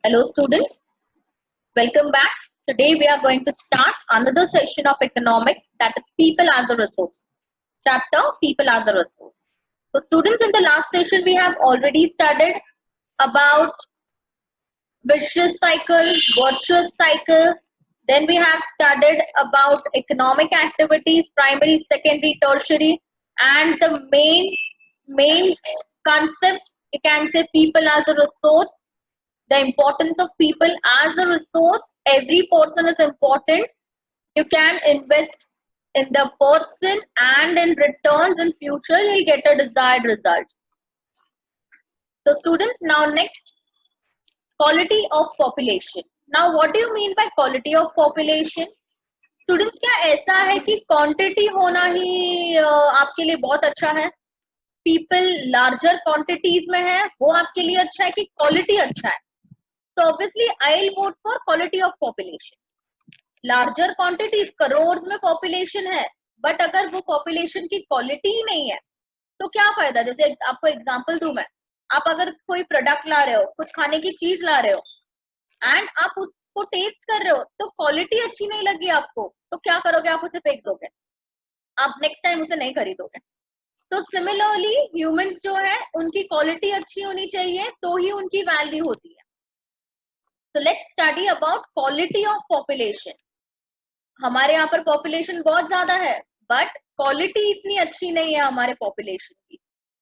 Hello students, welcome back. Today we are going to start another session of economics, that is people as a resource. Chapter people as a resource. So students, in the last session we have already studied about vicious cycle, virtuous cycle. Then we have studied about economic activities, primary, secondary, tertiary, and the main concept, you can say people as a resource. The importance of people as a resource. Every person is important. You can invest in the person, and in returns in future you'll get a desired result. So students, now next, quality of population. Now what do you mean by quality of population? Students, क्या ऐसा है कि quantity होना ही आपके लिए बहुत अच्छा है? पीपल लार्जर क्वांटिटीज में है वो आपके लिए अच्छा है कि क्वालिटी अच्छा है? तो obviously I will vote for quality of population. Larger quantities, crore में पॉपुलेशन है, बट अगर वो पॉपुलेशन की क्वालिटी ही नहीं है तो क्या फायदा? जैसे आपको एग्जांपल दूं मैं, आप अगर कोई प्रोडक्ट ला रहे हो, कुछ खाने की चीज ला रहे हो, एंड आप उसको टेस्ट कर रहे हो तो क्वालिटी अच्छी नहीं लगी आपको, तो क्या करोगे? आप उसे फेंक दोगे, आप नेक्स्ट टाइम उसे नहीं खरीदोगे. तो सिमिलरली ह्यूमंस जो है उनकी क्वालिटी अच्छी होनी चाहिए तो ही उनकी वैल्यू होती है. So let's study about quality of population. हमारे यहाँ पर पॉपुलेशन बहुत ज्यादा है, बट क्वालिटी इतनी अच्छी नहीं है हमारे पॉपुलेशन की.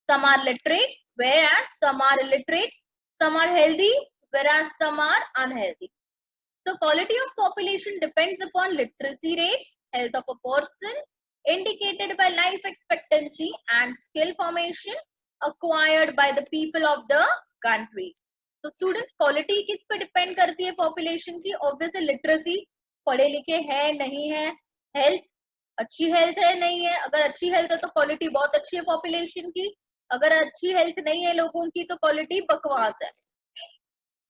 Some are literate, whereas some are illiterate. Some are healthy, whereas some are unhealthy. So quality of population depends upon literacy rate, health of a person, indicated by life expectancy, and skill formation acquired by the people of the country. तो students, quality किस पे depend करती है population की? Obviously literacy, पढ़े लिखे हैं नहीं है, हेल्थ, अच्छी हेल्थ है नहीं है. अगर अच्छी हेल्थ है तो क्वालिटी बहुत अच्छी है पॉपुलेशन की. अगर अच्छी हेल्थ नहीं है लोगों की तो क्वालिटी बकवास है.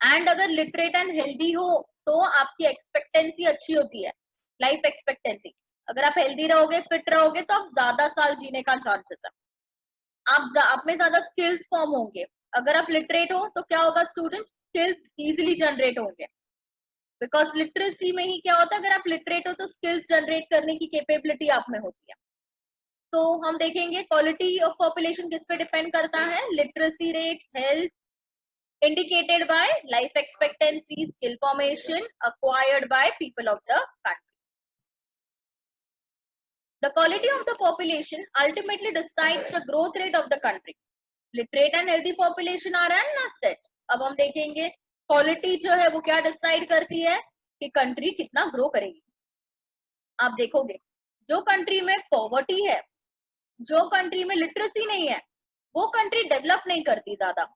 एंड अगर लिटरेट एंड हेल्दी हो तो आपकी एक्सपेक्टेंसी अच्छी होती है, लाइफ एक्सपेक्टेंसी. अगर आप हेल्दी रहोगे, फिट रहोगे, तो आप ज्यादा साल जीने का चांसेस है. आप में ज्यादा स्किल्स फॉर्म होंगे. अगर आप लिटरेट हो तो क्या होगा स्टूडेंट्स? स्किल्स इजीली जनरेट होंगे, बिकॉज लिटरेसी में ही क्या होता है, अगर आप लिटरेट हो तो स्किल्स जनरेट करने की कैपेबिलिटी आप में होती है. तो हम देखेंगे क्वालिटी ऑफ पॉपुलेशन किस पे डिपेंड करता है? Literacy rate, health, indicated by life expectancy, skill formation acquired by people of the country. The quality of the population ultimately decides the growth rate of the country. Literate and healthy population are an asset. अब हम देखेंगे quality जो है वो क्या decide करती है कि कंट्री कितना ग्रो करेगी. आप देखोगे जो कंट्री में पॉवर्टी है, जो कंट्री में लिटरेसी नहीं है, वो कंट्री डेवलप नहीं करती ज्यादा.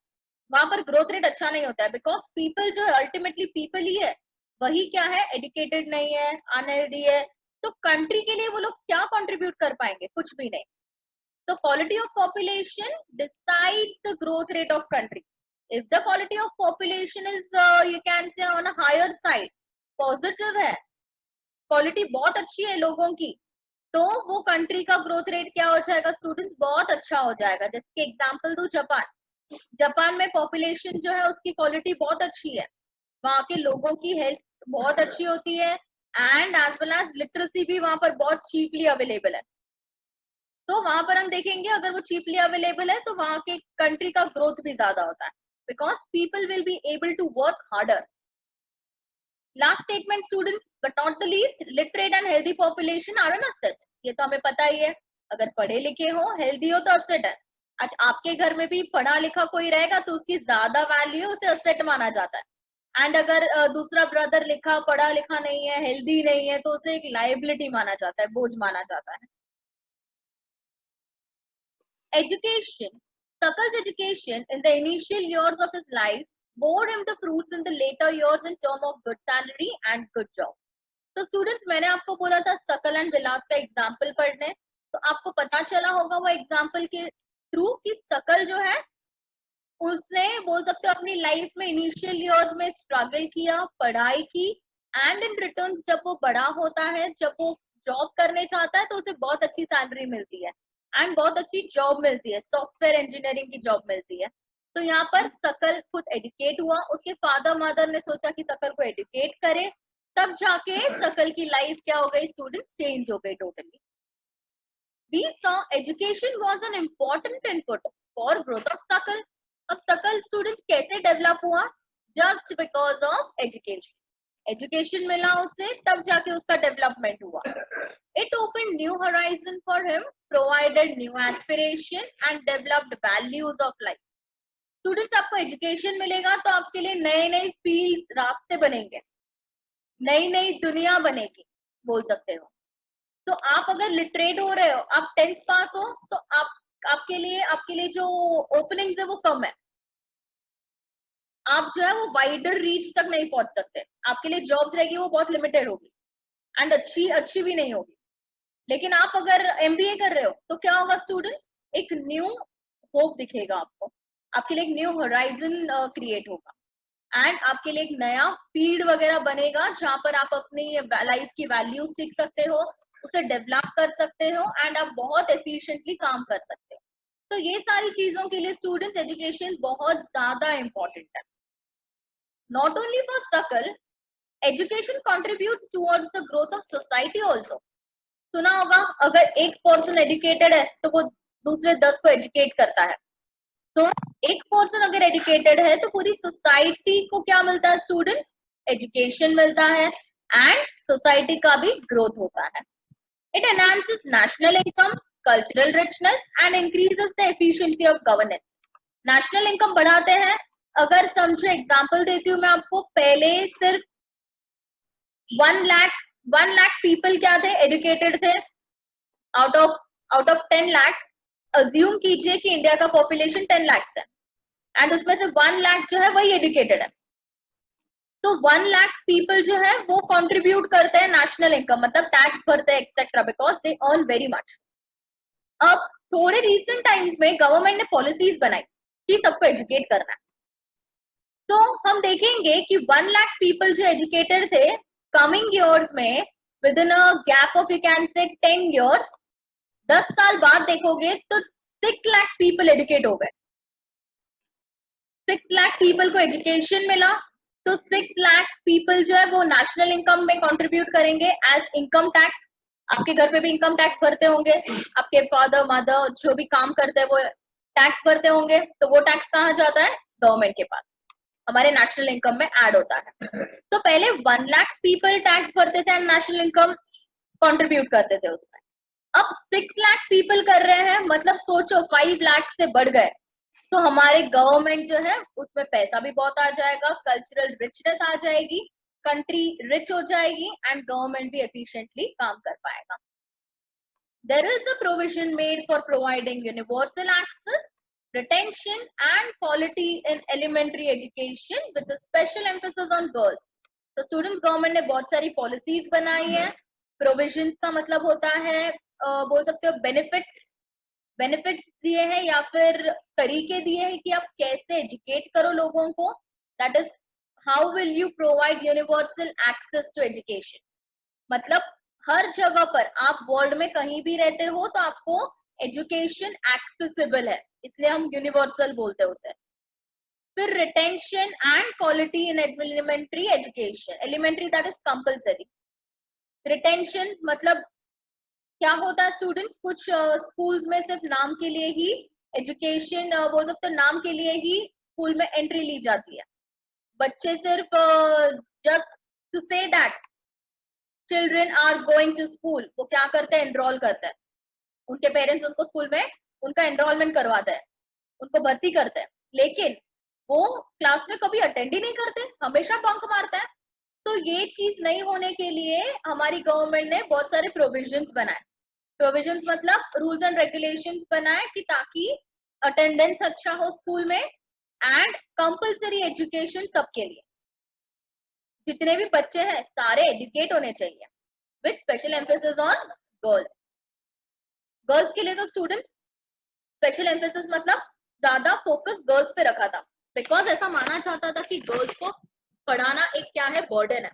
वहां पर ग्रोथ रेट अच्छा नहीं होता है, बिकॉज पीपल जो है अल्टीमेटली पीपल ही है, वही क्या है, एजुकेटेड नहीं है, अनहेल्दी है. तो कंट्री के लिए वो लोग क्या कंट्रीब्यूट कर पाएंगे? कुछ भी नहीं. तो quality of population decides the growth rate of country. If the quality of population is you can say on a higher side, positive है, क्वालिटी बहुत अच्छी है लोगों की, तो वो कंट्री का ग्रोथ रेट क्या हो जाएगा स्टूडेंट्स? बहुत अच्छा हो जाएगा. जैसे एग्जांपल दो, जापान. जापान में पॉपुलेशन जो है उसकी क्वालिटी बहुत अच्छी है, वहां के लोगों की हेल्थ बहुत अच्छी होती है, and as well as literacy भी वहां पर बहुत चीपली अवेलेबल है. तो वहां पर हम देखेंगे अगर वो चीपली अवेलेबल है तो वहां के कंट्री का ग्रोथ भी ज्यादा होता है, because people will be able to work harder. Last statement students, but not the least, literate and healthy population are an asset. ये तो हमें पता ही है, अगर पढ़े लिखे हो, हेल्दी हो तो एसेट है. आज आपके घर में भी पढ़ा लिखा कोई रहेगा तो उसकी ज्यादा वैल्यू, उसे एसेट माना जाता है. एंड अगर दूसरा ब्रदर लिखा पढ़ा लिखा नहीं है, हेल्दी नहीं है, तो उसे एक लाइबिलिटी माना जाता है, बोझ माना जाता है. Education. Sakal's education in the initial years of his life bore him the fruits in the later years in terms of good salary and good job. तो स्टूडेंट्स, मैंने आपको बोला था सकल एंड विलास का एग्जाम्पल पढ़ने, तो आपको पता चला होगा वो एग्जाम्पल के थ्रू कि सकल जो है उसने, बोल सकते हो, अपनी लाइफ में इनिशियल इयर्स में स्ट्रगल किया, पढ़ाई की, एंड इन रिटर्न जब वो बड़ा होता है, जब वो जॉब करने चाहता है तो उसे बहुत अच्छी सैलरी मिलती है एंड बहुत अच्छी जॉब मिलती है, सॉफ्टवेयर इंजीनियरिंग की जॉब मिलती है. तो यहाँ पर सकल खुद एजुकेट हुआ, उसके फादर मदर ने सोचा कि सकल को एजुकेट करे, तब जाके सकल की लाइफ क्या हो गई स्टूडेंट्स, चेंज हो गई totally. We saw education was an important input for growth of Sakal. अब सकल स्टूडेंट्स कैसे डेवलप हुआ? Just because of education. Education मिला उसे, तब जाके उसका डेवलपमेंट हुआ। It opened new horizon for him, provided new aspiration and developed values of life. Students आपको एजुकेशन मिलेगा तो आपके लिए नए नए फील्ड रास्ते बनेंगे, नई नई दुनिया बनेगी बोल सकते हो। तो आप अगर लिटरेट हो रहे हो, आप 10th पास हो, तो आपके लिए जो ओपनिंग है वो कम है, आप जो है वो वाइडर रीच तक नहीं पहुंच सकते, आपके लिए जॉब्स रहेगी वो बहुत लिमिटेड होगी एंड अच्छी भी नहीं होगी। लेकिन आप अगर एमबीए कर रहे हो तो क्या होगा स्टूडेंट्स, एक न्यू होप दिखेगा आपको, आपके लिए एक न्यू होराइजन क्रिएट होगा एंड आपके लिए एक नया फील्ड वगैरह बनेगा जहां पर आप अपनी लाइफ की वैल्यू सीख सकते हो, उसे डेवलप कर सकते हो एंड आप बहुत एफिशिएंटली काम कर सकते हो। तो ये सारी चीजों के लिए स्टूडेंट्स एजुकेशन बहुत ज्यादा इंपॉर्टेंट है। नॉट ओनली फॉर सकल, education contributes towards the growth of society also. सुना होगा अगर एक पर्सन एजुकेटेड है तो वो दूसरे 10 को एजुकेट करता है। तो एक पर्सन अगर एजुकेटेड है तो पूरी सोसाइटी को क्या मिलता है स्टूडेंट्स, एजुकेशन मिलता है एंड सोसाइटी का भी ग्रोथ होता है। It enhances national income, cultural richness and increases the efficiency of governance. National income बढ़ाते हैं, अगर समझो एग्जांपल देती हूँ मैं आपको, पहले सिर्फ 1 लाख पीपल क्या थे, एजुकेटेड थे, आउट ऑफ 10 लाख अज्यूम कीजिए कि इंडिया का पॉपुलेशन 10 लाख है एंड उसमें से 1 लाख जो है वही एजुकेटेड है। तो 1 लाख पीपल जो है वो कंट्रीब्यूट करते हैं नेशनल इनकम, मतलब टैक्स भरते हैं etcetera, because they earn very much. अब थोड़े रिसेंट टाइम्स में गवर्नमेंट ने पॉलिसीज बनाई कि सबको एजुकेट करना है। तो हम देखेंगे कि 1 लाख पीपल जो एजुकेटेड थे, कमिंग ईयर्स में with in a gap of you can से 10 ईयर्स, 10 साल बाद देखोगे तो 6 लाख पीपल एजुकेट हो गए। 6 लाख पीपल को एजुकेशन मिला, तो 6 लाख पीपल जो है वो नेशनल इनकम में कंट्रीब्यूट करेंगे एज इनकम टैक्स। आपके घर पे भी इनकम टैक्स भरते होंगे, आपके फादर मदर जो भी काम करते हैं वो टैक्स भरते होंगे, तो वो टैक्स कहाँ जाता है, गवर्नमेंट के पास, हमारे नेशनल इनकम में ऐड होता है। तो पहले 1 लाख पीपल टैक्स भरते थे एंड नेशनल इनकम कंट्रीब्यूट करते थे उसमें। अब 6 लाख पीपल कर रहे हैं, मतलब सोचो 5 लाख से बढ़ गए, तो हमारे गवर्नमेंट जो है उसमें पैसा भी बहुत आ जाएगा, कल्चरल रिचनेस आ जाएगी, कंट्री रिच हो जाएगी एंड गवर्नमेंट भी एफिशिएंटली काम कर पाएगा। There is a provision made for providing universal access, retention and quality in elementary education with a special emphasis on girls. तो स्टूडेंट्स गवर्नमेंट ने बहुत सारी पॉलिसीज बनाई है। प्रोविजंस का मतलब होता है बोल सकते हो बेनिफिट्स दिए हैं या फिर तरीके दिए हैं कि आप कैसे एजुकेट करो लोगों को। That is how will you provide universal access to education, मतलब हर जगह पर आप वर्ल्ड में कहीं भी रहते हो तो आपको एजुकेशन एक्सेसिबल है, इसलिए हम यूनिवर्सल बोलते हैं उसे। फिर retention and quality in elementary education, elementary that is compulsory. Retention मतलब क्या होता है स्टूडेंट्स, कुछ स्कूल्स में सिर्फ नाम के लिए ही एजुकेशन बोल सकते हो, नाम के लिए ही स्कूल में एंट्री ली जाती है। बच्चे सिर्फ just to say that children are going to school, वो क्या करते हैं, एनरोल करते हैं, उनके पेरेंट्स उनको स्कूल में उनका एनरोलमेंट करवाते हैं, उनको भर्ती करते हैं, लेकिन वो क्लास में कभी अटेंड ही नहीं करते, हमेशा बंक मारते हैं। तो ये चीज नहीं होने के लिए हमारी गवर्नमेंट ने बहुत सारे प्रोविजंस बनाए। प्रोविजंस मतलब रूल्स एंड रेगुलेशंस बनाए कि ताकि अटेंडेंस अच्छा हो स्कूल में एंड कंपल्सरी एजुकेशन सबके लिए, जितने भी बच्चे हैं सारे एजुकेट होने चाहिए with special emphasis on girls. Girls के लिए तो स्टूडेंट स्पेशल एम्फेसिस मतलब ज्यादा फोकस गर्ल्स पे रखा था, बिकॉज ऐसा माना जाता था कि गर्ल्स को पढ़ाना एक क्या है, बर्डन है,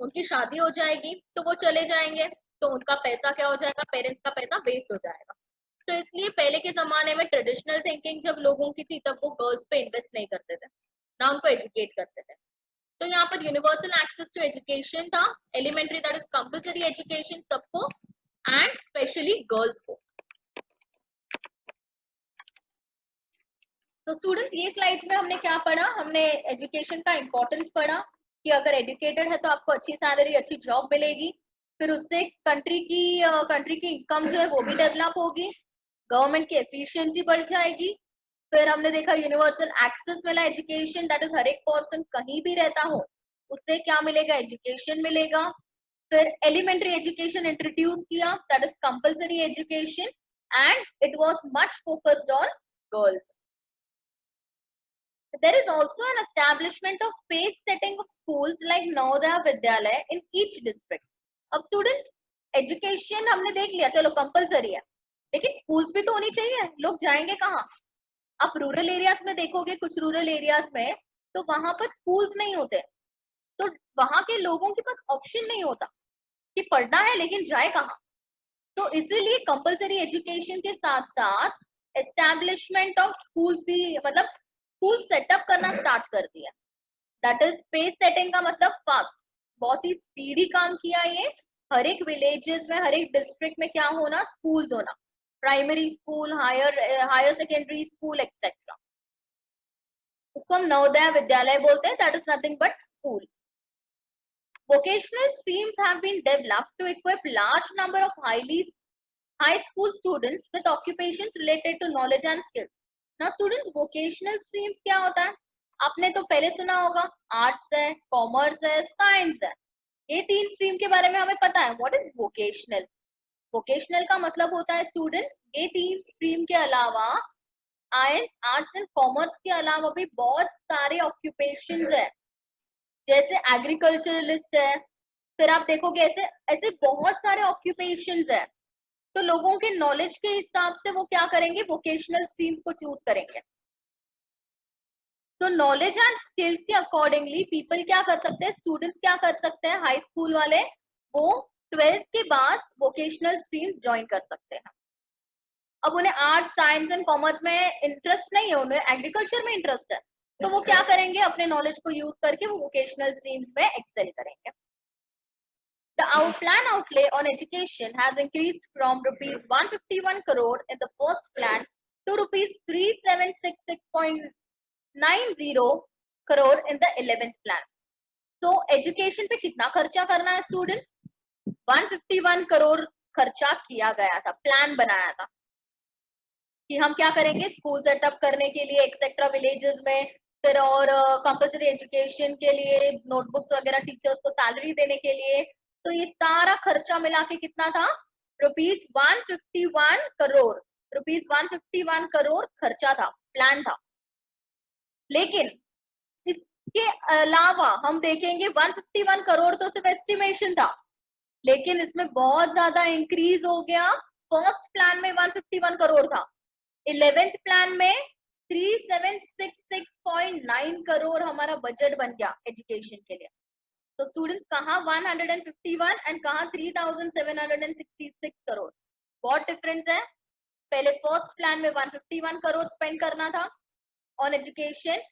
उनकी शादी हो जाएगी तो वो चले जाएंगे, तो उनका पैसा क्या हो जाएगा, पेरेंट्स का पैसा वेस्ट हो जाएगा। तो इसलिए पहले के जमाने में ट्रेडिशनल थिंकिंग जब लोगों की थी तब वो गर्ल्स पे इन्वेस्ट नहीं करते थे, ना उनको एजुकेट करते थे। तो यहाँ पर यूनिवर्सल एक्सेस टू एजुकेशन था, elementary that is compulsory education सबको एंड स्पेशली गर्ल्स को। तो स्टूडेंट्स ये स्लाइड्स में हमने क्या पढ़ा, हमने एजुकेशन का इंपॉर्टेंस पढ़ा कि अगर एजुकेटेड है तो आपको अच्छी सैलरी, अच्छी जॉब मिलेगी, फिर उससे कंट्री की इनकम जो है वो भी डेवलप होगी, गवर्नमेंट की एफिशिएंसी बढ़ जाएगी। फिर हमने देखा यूनिवर्सल एक्सेस मिला एजुकेशन, दैट इज हर एक पर्सन कहीं भी रहता हो उससे क्या मिलेगा, एजुकेशन मिलेगा। फिर एलिमेंट्री एजुकेशन इंट्रोड्यूस किया, that is compulsory education and it was much focused on girls. There is also an establishment of pace setting of schools like Navodaya Vidyalaya in each district. अब students education हमने देख लिया, चलो compulsory है, लेकिन schools भी तो होनी चाहिए, लोग जाएंगे कहाँ? आप रूरल एरियाज में देखोगे, कुछ रूरल एरियाज में तो वहां पर schools नहीं होते, तो वहां के लोगों के पास ऑप्शन नहीं होता कि पढ़ना है लेकिन जाए कहाँ। तो इसीलिए कंपलसरी एजुकेशन के साथ साथ एस्टैब्लिशमेंट ऑफ स्कूल्स भी, मतलब स्कूल सेटअप करना स्टार्ट कर दिया। दैट इज स्पेस सेटिंग का मतलब फास्ट, बहुत ही स्पीडी काम किया ये। हर एक विलेजेस में, हर एक डिस्ट्रिक्ट में क्या होना, स्कूल्स होना, primary school, higher secondary school etcetera. उसको हम नवोदय विद्यालय बोलते हैं, that is nothing but school. Vocational streams have been developed to equip large number of high school students with occupations related to knowledge and skills. Now students, vocational streams क्या होता है? आपने तो पहले सुना होगा, आर्ट्स है, कॉमर्स है, साइंस है, ये तीन स्ट्रीम के बारे में हमें पता है। What is vocational? वोकेशनल का मतलब होता है स्टूडेंट्स, ये तीन स्ट्रीम के अलावा आर्ट्स एंड कॉमर्स के अलावा भी बहुत सारे ऑक्यूपेशंस है, जैसे एग्रीकल्चरलिस्ट है, फिर आप देखोगे ऐसे ऐसे बहुत सारे ऑक्यूपेशंस है। तो लोगों के नॉलेज के हिसाब से वो क्या करेंगे, वोकेशनल स्ट्रीम्स को चूज करेंगे। तो नॉलेज एंड स्किल्स के अकॉर्डिंगली पीपल क्या कर सकते हैं, स्टूडेंट्स क्या कर सकते हैं, हाई स्कूल वाले वो 12th के बाद वोकेशनल स्ट्रीम्स ज्वाइन कर सकते हैं। अब उन्हें आर्ट्स, साइंस एंड कॉमर्स में इंटरेस्ट नहीं है, उन्हें एग्रीकल्चर में इंटरेस्ट है, तो वो क्या करेंगे, अपने नॉलेज को यूज करके वो वोकेशनल स्ट्रीम्स में एक्सेल करेंगे। The plan outlay on education has increased from rupees 151 crore in the first plan to rupees 3766.90 crore in the 11th plan. So education पे कितना खर्चा करना है स्टूडेंट्स, 151 करोड़ खर्चा किया गया था, प्लान बनाया था कि हम क्या करेंगे, स्कूल सेटअप करने के लिए एक्सेट्रा विलेजेस में, फिर और कंपल्सरी एजुकेशन के लिए, नोटबुक्स वगैरह, टीचर्स को सैलरी देने के लिए। तो ये सारा खर्चा मिला के कितना था, रुपीज 151 करोड़, रुपीज 151 करोड़ खर्चा था, प्लान था। लेकिन इसके अलावा हम देखेंगे 151 करोड़ तो सिर्फ एस्टिमेशन था, लेकिन इसमें बहुत ज्यादा इंक्रीज हो गया। फर्स्ट प्लान में 151 करोड़ था, 11th प्लान में 3766.9 करोड़ हमारा बजट बन गया एजुकेशन के लिए। तो स्टूडेंट्स कहाँ 151 एंड कहाँ 3766 करोड़, बहुत डिफरेंस है। पहले फर्स्ट प्लान में 151 करोड़ स्पेंड करना था ऑन एजुकेशन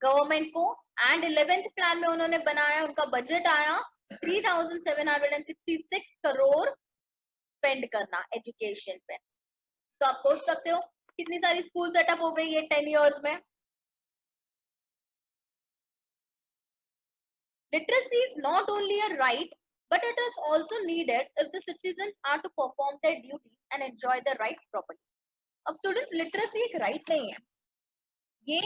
गवर्नमेंट को, एंड 11th प्लान में उन्होंने बनाया, उनका बजट आया 3766 करोड़ स्पेंड करना एजुकेशन पे। तो आप सोच सकते हो कितनी सारी स्कूल सेटअप हो गई है 10 इयर्स में। Literacy is not only a right, but it is also needed if the citizens are to perform their duties and enjoy their rights properly. अब स्टूडेंट्स, लिटरेसी एक राइट नहीं है, ये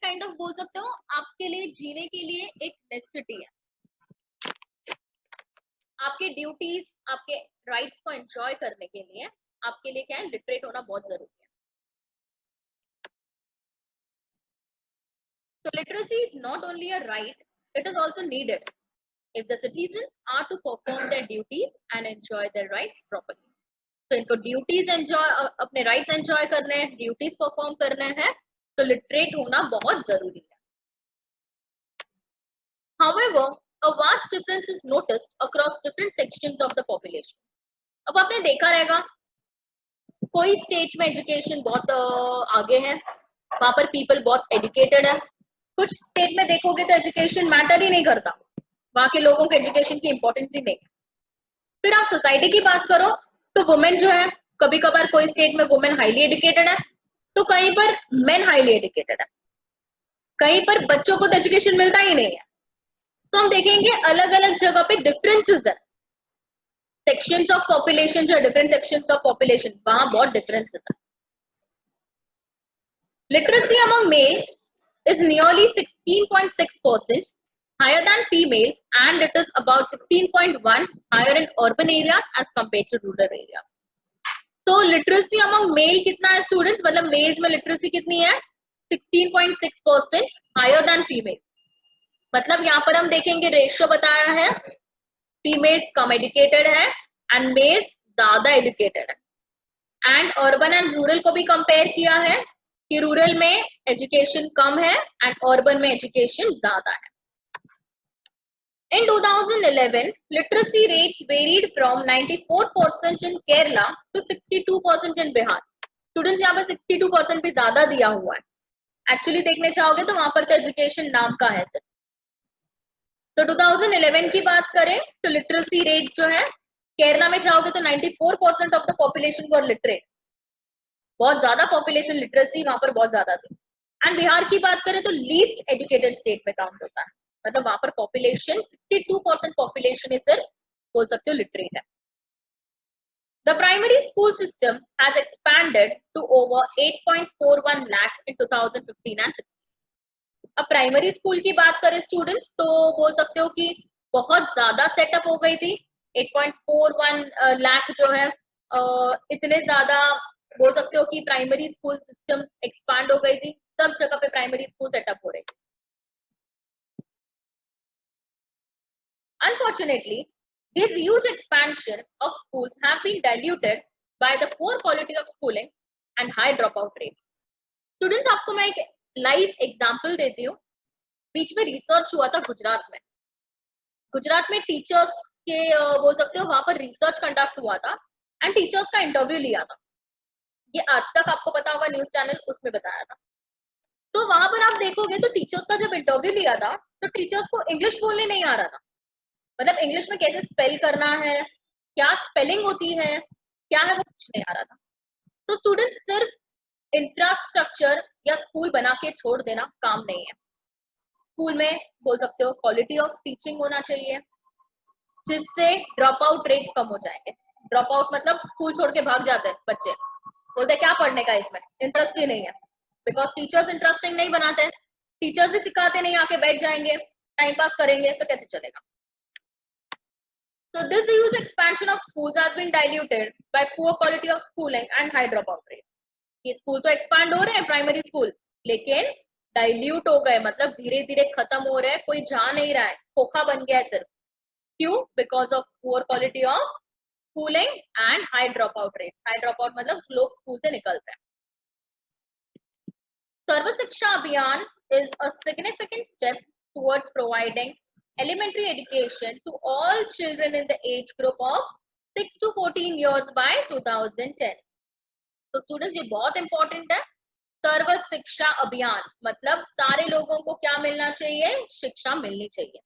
काइंड ऑफ बोल सकते हो आपके लिए जीने के लिए एक नेसेसिटी है। आपके ड्यूटीज, आपके राइट्स को एंजॉय करने के लिए आपके लिए क्या है, लिटरेट होना बहुत जरूरी है। So literacy is not only a right, it is also needed if the citizens are to perform their duties and enjoy their rights properly. तो इनको ड्यूटीज एंजॉय, अपने राइट्स एंजॉय करने हैं, ड्यूटीज परफॉर्म करने हैं, तो लिटरेट होना बहुत जरूरी है। However, a vast difference is noticed across different sections of the population. अब आपने देखा रहेगा कोई स्टेज में एजुकेशन बहुत आगे है, वहां पर पीपल बहुत एजुकेटेड है। कुछ स्टेट में देखोगे तो एजुकेशन मैटर ही नहीं करता, वहां के लोगों को एजुकेशन की इंपॉर्टेंस ही नहीं। फिर आप सोसाइटी की बात करो तो वुमेन जो है, कभी कभार कोई स्टेट में वुमेन हाईली एजुकेटेड है तो कहीं पर मेन हाईली एजुकेटेड है, कहीं पर बच्चों को तो एजुकेशन मिलता ही नहीं है। तो हम देखेंगे अलग अलग जगह पे डिफरेंसेस है, सेक्शंस ऑफ पॉपुलेशन जो डिफरेंट सेक्शंस ऑफ पॉपुलेशन, वहां बहुत डिफरेंसेस है। Literacy among male is nearly 16.6% higher than females, and it is about 16.1 higher in urban areas as compared to rural areas. तो लिटरेसी अमंग मेल कितना है students, मतलब mails में literacy कितनी है 16.6% हायर देन फीमेल। मतलब यहाँ पर हम देखेंगे रेशियो बताया है, फीमेल्स कम एजुकेटेड है एंड मेल्स ज्यादा एजुकेटेड है। एंड अर्बन एंड रूरल को भी कंपेयर किया है कि रूरल में एजुकेशन कम है एंड अर्बन में एजुकेशन ज्यादा है। In 2011, literacy rates varied from 94% in Kerala to 62% in Bihar. Students यहाँ पर 62% भी ज्यादा दिया हुआ है, एक्चुअली देखने चाहोगे तो वहां पर तो एजुकेशन नाम का है सर। तो 2011 की बात करें तो लिटरेसी रेट जो है केरला में जाओगे तो 94% of the population were literate, बहुत ज्यादा पॉपुलेशन लिटरेसी वहां पर बहुत ज्यादा थी। एंड बिहार की बात करें तो लीस्ट एजुकेटेड स्टेट में काउंट होता है, मतलब वहां पर पॉपुलेशन 62% पॉपुलेशन इस बोल सकते हो लिटरेट है। The primary school system has expanded to over 8.41 lakh in 2015 and 16. अब प्राइमरी स्कूल की बात करें स्टूडेंट्स तो बोल सकते हो कि बहुत ज्यादा सेटअप हो गई थी, 8.41 लाख जो है इतने ज्यादा बोल सकते हो कि प्राइमरी स्कूल सिस्टम एक्सपांड हो गई थी, सब जगह पे प्राइमरी स्कूल सेटअप हो रही थी। Unfortunately, this huge expansion of schools have been diluted by the poor quality of schooling and high dropout rates. Students, आपको मैं एक लाइव एग्जांपल देती हूँ। बीच में रिसर्च हुआ था गुजरात में, गुजरात में टीचर्स के बोल सकते हो वहां पर रिसर्च कंडक्ट हुआ था एंड टीचर्स का इंटरव्यू लिया था। ये आज तक आपको पता होगा न्यूज चैनल, उसमें बताया था। तो वहां पर आप देखोगे तो टीचर्स का जब इंटरव्यू लिया था तो टीचर्स को इंग्लिश बोलने नहीं आ रहा था, मतलब इंग्लिश में कैसे स्पेल करना है, क्या स्पेलिंग होती है, क्या है, वो कुछ नहीं आ रहा था। तो स्टूडेंट सिर्फ इंफ्रास्ट्रक्चर या स्कूल बना के छोड़ देना काम नहीं है, स्कूल में बोल सकते हो क्वालिटी ऑफ टीचिंग होना चाहिए जिससे ड्रॉप आउट रेट्स कम हो जाएंगे। ड्रॉप आउट मतलब स्कूल छोड़ के भाग जाते हैं बच्चे, बोलते क्या पढ़ने का, इसमें इंटरेस्ट ही नहीं है, बिकॉज टीचर्स इंटरेस्टिंग नहीं बनाते, टीचर्स भी सिखाते नहीं, आके बैठ जाएंगे टाइम पास करेंगे तो कैसे चलेगा। So this huge expansion of schools has been diluted by poor quality of schooling and high dropout rate. ये स्कूल तो एक्सपांड हो रहे हैं प्राइमरी स्कूल, लेकिन डाइल्यूट हो गए, मतलब धीरे धीरे खत्म हो रहे हैं, कोई जा नहीं रहा है, खोखा बन गया है सिर्फ। क्यों? Because of poor quality of schooling and high drop out rate. High drop out मतलब लोग स्कूल से निकलते हैं। सर्व शिक्षा अभियान is a significant step towards providing elementary education to all children in the age group of 6 to 14 years by 2010. तो students ये बहुत इंपॉर्टेंट है। सर्व शिक्षा अभियान मतलब सारे लोगों को क्या मिलना चाहिए, शिक्षा मिलनी चाहिए,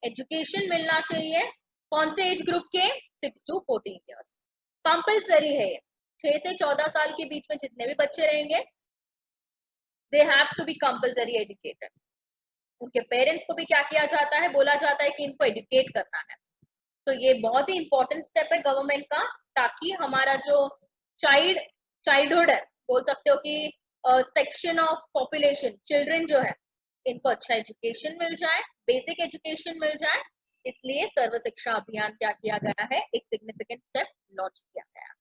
एजुकेशन मिलना चाहिए। कौन से एज ग्रुप के? 6 to 14 years। कंपल्सरी है, 6 से 14 साल के बीच में जितने भी बच्चे रहेंगे they have to be compulsory educated। उनके पेरेंट्स को भी क्या किया जाता है, बोला जाता है कि इनको एजुकेट करना है। तो ये बहुत ही इंपॉर्टेंट स्टेप है गवर्नमेंट का, ताकि हमारा जो चाइल्डहुड है, बोल सकते हो कि सेक्शन ऑफ पॉपुलेशन चिल्ड्रन जो है, इनको अच्छा एजुकेशन मिल जाए, बेसिक एजुकेशन मिल जाए। इसलिए सर्व शिक्षा अभियान क्या किया गया है, एक सिग्निफिकेंट स्टेप लॉन्च किया गया।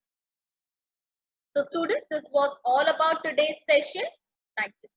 So students, this was all about today's session. Thank you.